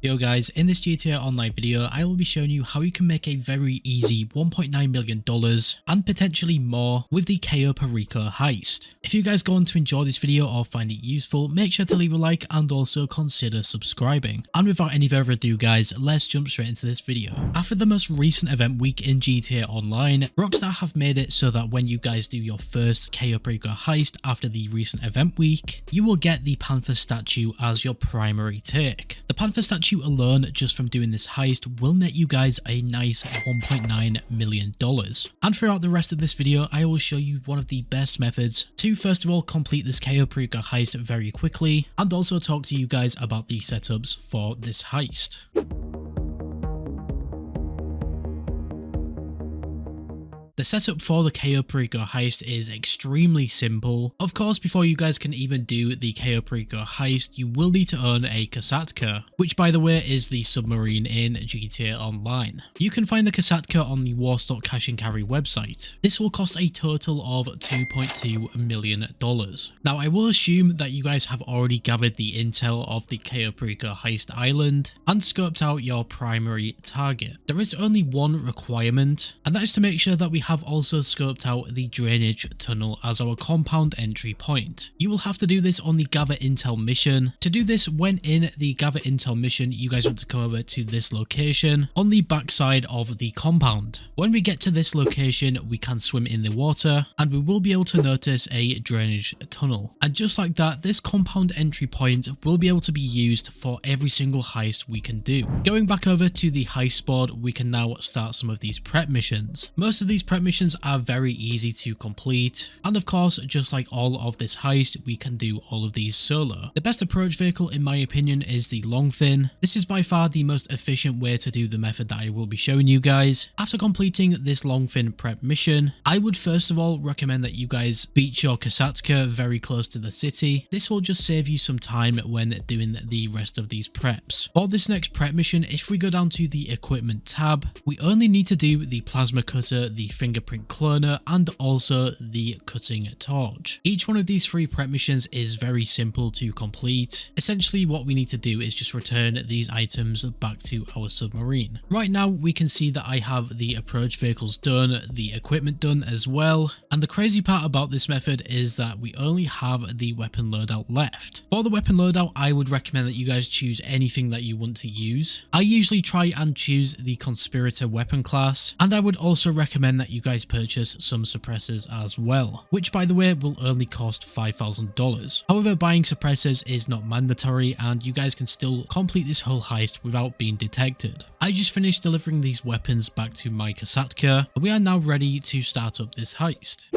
Yo guys, in this GTA Online video, I will be showing you how you can make a very easy $1.9 million and potentially more with the CAYO Perico heist. If you guys go on to enjoy this video or find it useful, make sure to leave a like and also consider subscribing. And without any further ado guys, let's jump straight into this video. After the most recent event week in GTA Online, Rockstar have made it so that when you guys do your first CAYO Perico heist after the recent event week, you will get the Panther statue as your primary take. The Panther statue alone, just from doing this heist, will net you guys a nice $1.9 million. And throughout the rest of this video, I will show you one of the best methods to first of all complete this CAYO Perico heist very quickly, and also talk to you guys about the setups for this heist. The setup for the CAYO Perico heist is extremely simple. Of course, before you guys can even do the CAYO Perico heist, you will need to own a Kasatka, which by the way is the submarine in GTA Online. You can find the Kasatka on the Warstock Cash and Carry website. This will cost a total of $2.2 million. Now I will assume that you guys have already gathered the intel of the CAYO Perico heist island and scoped out your primary target. There is only one requirement, and that is to make sure that we have also scoped out the drainage tunnel as our compound entry point. You will have to do this on the Gather Intel mission. To do this, when in the Gather Intel mission, you guys want to come over to this location on the backside of the compound. When we get to this location, we can swim in the water and we will be able to notice a drainage tunnel. And just like that, this compound entry point will be able to be used for every single heist we can do. Going back over to the heist board, we can now start some of these prep missions. Most of these prep missions are very easy to complete, and of course, just like all of this heist, we can do all of these solo. The best approach vehicle in my opinion is the Longfin. This is by far the most efficient way to do the method that I will be showing you guys. After completing this Longfin prep mission, I would first of all recommend that you guys beach your Kasatka very close to the city. This will just save you some time when doing the rest of these preps. For this next prep mission, if we go down to the equipment tab, we only need to do the plasma cutter, the fingerprint cloner, and also the cutting torch. Each one of these three prep missions is very simple to complete. Essentially what we need to do is just return these items back to our submarine. Right now we can see that I have the approach vehicles done, the equipment done as well, and the crazy part about this method is that we only have the weapon loadout left. For the weapon loadout, I would recommend that you guys choose anything that you want to use. I usually try and choose the conspirator weapon class, and I would also recommend that you guys purchase some suppressors as well, which by the way will only cost $5,000. However, buying suppressors is not mandatory and you guys can still complete this whole heist without being detected. I just finished delivering these weapons back to my Kasatka and we are now ready to start up this heist.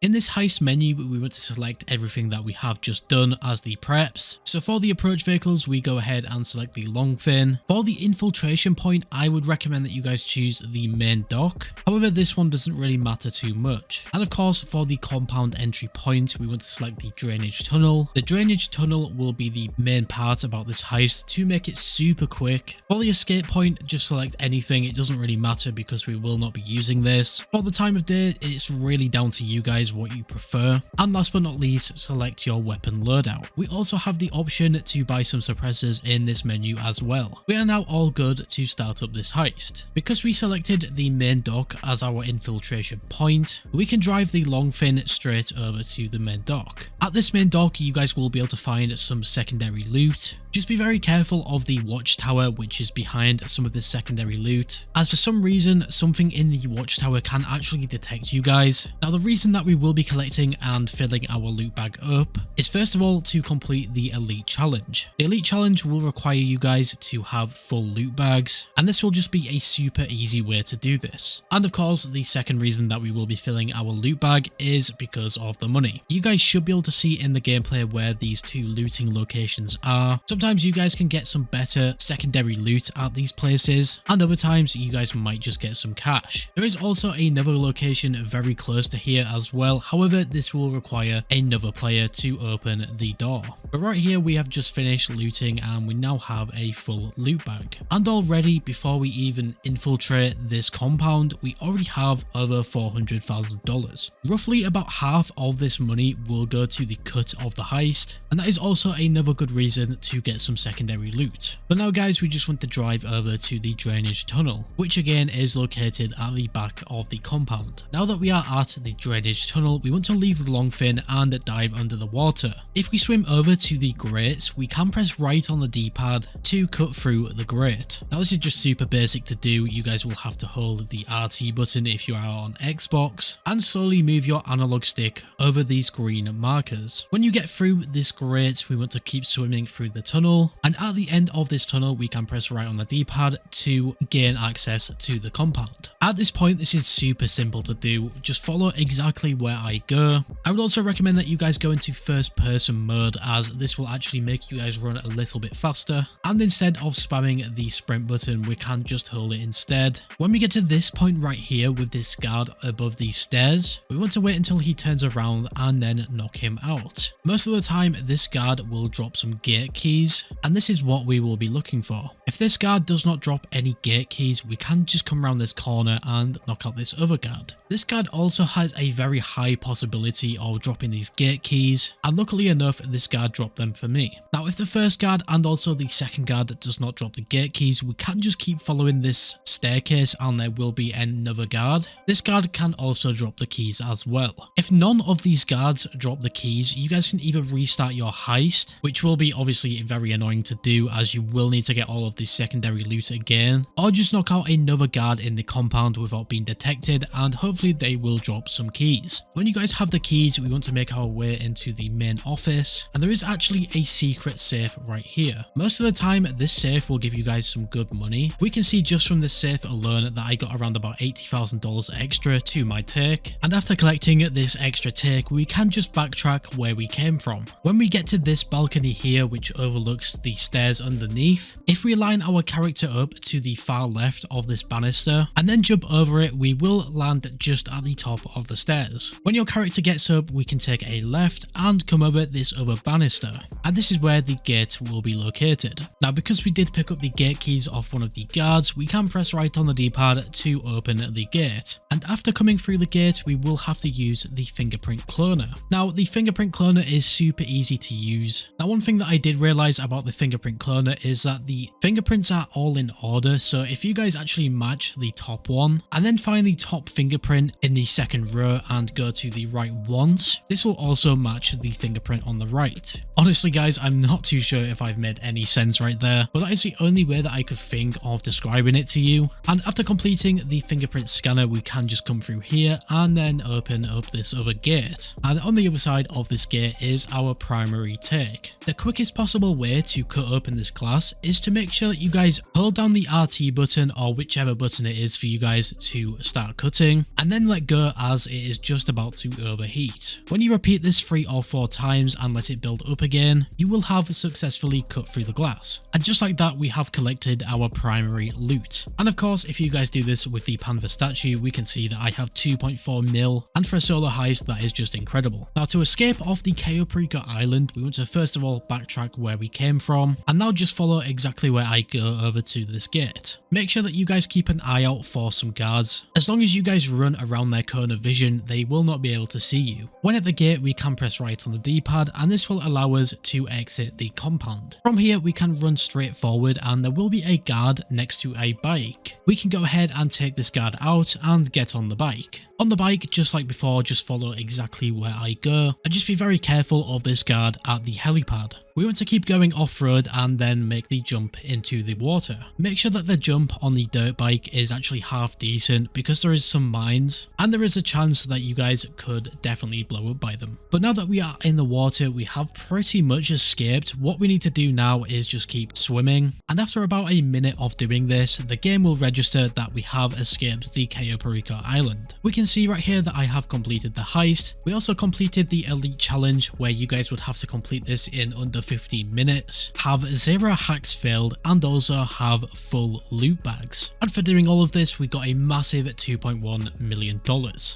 In this heist menu, we want to select everything that we have just done as the preps. So for the approach vehicles, we go ahead and select the Longfin. For the infiltration point, I would recommend that you guys choose the main dock. However, this one doesn't really matter too much. And of course, for the compound entry point, we want to select the drainage tunnel. The drainage tunnel will be the main part about this heist to make it super quick. For the escape point, just select anything. It doesn't really matter because we will not be using this. For the time of day, it's really down to you guys what you prefer. And last but not least, select your weapon loadout. We also have the option to buy some suppressors in this menu as well. We are now all good to start up this heist. Because we selected the main dock as our infiltration point, we can drive the Longfin straight over to the main dock. At this main dock, you guys will be able to find some secondary loot. Just be very careful of the watchtower which is behind some of this secondary loot, as for some reason something in the watchtower can actually detect you guys. Now the reason that we will be collecting and filling our loot bag up is first of all to complete the elite challenge. The elite challenge will require you guys to have full loot bags, and this will just be a super easy way to do this. And of course the second reason that we will be filling our loot bag is because of the money. You guys should be able to see in the gameplay where these two looting locations are. Sometimes you guys can get some better secondary loot at these places, and other times you guys might just get some cash. There is also another location very close to here as well, well. However, this will require another player to open the door. But right here we have just finished looting and we now have a full loot bag. And already before we even infiltrate this compound, we already have over $400,000. Roughly about half of this money will go to the cut of the heist, and that is also another good reason to get some secondary loot. But now guys, we just want to drive over to the drainage tunnel, which again is located at the back of the compound. Now that we are at the drainage tunnel, we want to leave the long fin and dive under the water. If we swim over to the grates, we can press right on the D-pad to cut through the grate. Now this is just super basic to do. You guys will have to hold the RT button if you are on Xbox and slowly move your analog stick over these green markers. When you get through this grate, we want to keep swimming through the tunnel, and at the end of this tunnel we can press right on the D-pad to gain access to the compound. At this point, this is super simple to do. Just follow exactly where I go. I would also recommend that you guys go into first person mode, as this will actually make you guys run a little bit faster, and instead of spamming the sprint button, we can just hold it instead. When we get to this point right here with this guard above these stairs, we want to wait until he turns around and then knock him out. Most of the time this guard will drop some gate keys, and this is what we will be looking for. If this guard does not drop any gate keys, we can just come around this corner and knock out this other guard. This guard also has a very high possibility of dropping these gate keys, and luckily enough this guard dropped them for me. Now if the first guard and also the second guard does not drop the gate keys, we can just keep following this staircase and there will be another guard. This guard can also drop the keys as well. If none of these guards drop the keys, you guys can either restart your heist, which will be obviously very annoying to do as you will need to get all of the secondary loot again, or just knock out another guard in the compound without being detected and hopefully they will drop some keys. When you guys have the keys, we want to make our way into the main office, and there is actually a secret safe right here. Most of the time this safe will give you guys some good money. We can see just from this safe alone that I got around about $80,000 extra to my take, and after collecting this extra take we can just backtrack where we came from. When we get to this balcony here which overlooks the stairs underneath, if we line our character up to the far left of this banister and then jump over it, we will land just at the top of the stairs. When your character gets up, we can take a left and come over this other banister, and this is where the gate will be located. Now because we did pick up the gate keys off one of the guards, we can press right on the D-pad to open the gate, and after coming through the gate we will have to use the fingerprint cloner. Now the fingerprint cloner is super easy to use. Now one thing that I did realize about the fingerprint cloner is that the fingerprints are all in order, so if you guys actually match the top one and then find the top fingerprint in the second row and go to the right once, this will also match the fingerprint on the right. Honestly guys, I'm not too sure if I've made any sense right there, but that is the only way that I could think of describing it to you. And after completing the fingerprint scanner, we can just come through here and then open up this other gate. And on the other side of this gate is our primary take. The quickest possible way to cut open this glass is to make sure that you guys hold down the RT button or whichever button it is for you guys to start cutting, and then let go as it is just about to overheat. When you repeat this 3 or 4 times and let it build up again, you will have successfully cut through the glass. And just like that, we have collected our primary loot. And of course, if you guys do this with the Panther statue, we can see that I have 2.4 mil, and for a solo heist that is just incredible. Now to escape off the CAYO Perico Island, we want to first of all backtrack where we came from, and now just follow exactly where I go over to this gate. Make sure that you guys keep an eye out for some guards. As long as you guys run around their cone of vision, they will not be able to see you. When at the gate, we can press right on the D-pad, and this will allow us to exit the compound. From here, we can run straight forward, and there will be a guard next to a bike. We can go ahead and take this guard out and get on the bike. On the bike, just like before, just follow exactly where I go, and just be very careful of this guard at the helipad. We want to keep going off-road and then make the jump into the water. Make sure that the jump on the dirt bike is actually half decent because there is some mines and there is a chance that you guys could definitely blow up by them. But now that we are in the water, we have pretty much escaped. What we need to do now is just keep swimming, and after about a minute of doing this, the game will register that we have escaped the CAYO Perico Island. We can see right here that I have completed the heist. We also completed the elite challenge where you guys would have to complete this in under 15 minutes, have 0 hacks failed, and also have full loot bags. And for doing all of this, we got a massive $2.1 million.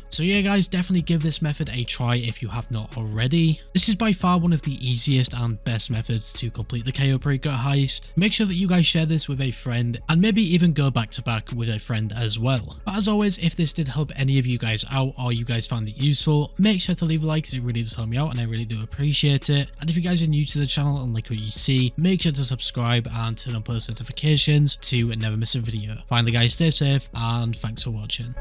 So yeah guys, definitely give this method a try if you have not already. This is by far one of the easiest and best methods to complete the CAYO Perico heist. Make sure that you guys share this with a friend, and maybe even go back to back with a friend as well. But as always, if this did help any of you guys out or you guys found it useful, make sure to leave a like because it really does help me out and I really do appreciate it. And if you guys are new to the channel and like what you see, make sure to subscribe and turn on post notifications to never miss a video. Finally guys, stay safe and thanks for watching.